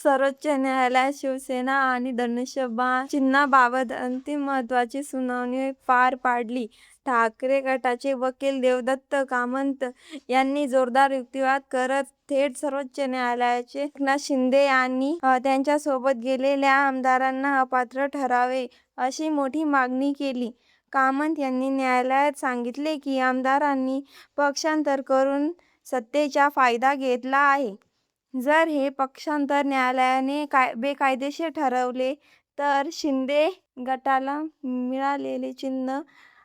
सर्वोच्च न्यायालयात शिवसेना आणि धनुष्यबाण चिन्हाबाबत अंतिम महत्त्वाची सुनावणी पार पाडली. ठाकरे गटाचे वकील देवदत्त कामत यांनी जोरदार युक्तिवाद करत थेट सर्वोच्च न्यायालयाचे एकनाथ शिंदे आणि त्यांच्यासोबत गेलेल्या आमदारांना अपात्र ठरवावे अशी मोठी मागणी केली. कामत यांनी न्यायालयात सांगितले की आमदारांनी पक्षांतर करून सत्तेचा फायदा घेतला आहे. जर हे पक्षांतर न्यायालयाने बेकायदेशीर ठरवले तर शिंदे गटाला मिळालेले चिन्ह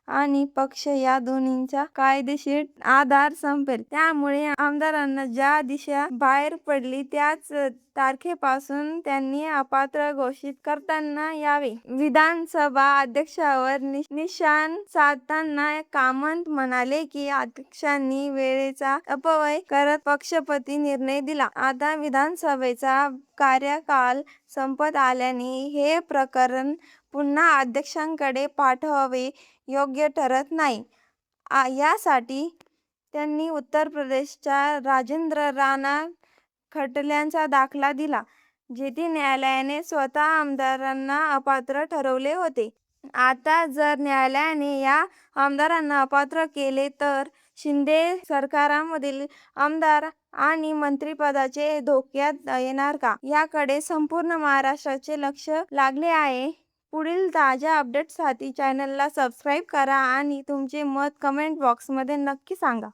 आणि पक्ष या दोन्हींचा कायदेशीर आधार संपेल. त्यामुळे आमदारांना ज्या दिशा बाहेर पडली त्याच तारखेपासून त्यांनी अपात्र घोषित करता यावे. विधानसभा अध्यक्षांवर निशाण साधताना कामत म्हणाले की अध्यक्षांनी वेळेचा अपव्यय करत पक्षपाती निर्णय दिला. आता विधानसभेचा कार्यकाल संपत आल्याने हे प्रकरण पुन्हा अध्यक्षांकडे पाठवावे योग्य ठरत नाही. यासाठी त्यांनी उत्तर प्रदेशच्या राजेंद्र राणा खटल्याचा दाखला दिला, जेथे न्यायालयाने स्वतः आमदारांना अपात्र ठरवले होते. आता जर न्यायालयाने या आमदारांना अपात्र केले तर शिंदे सरकारमधील आमदार आणि मंत्रिपदाचे धोक्यात येणार का, याकडे संपूर्ण महाराष्ट्राचे लक्ष लागले आहे. पुढील ताज्या अपडेट्ससाठी चॅनलला सबस्क्राईब करा आणि तुमचे मत कमेंट बॉक्समध्ये नक्की सांगा.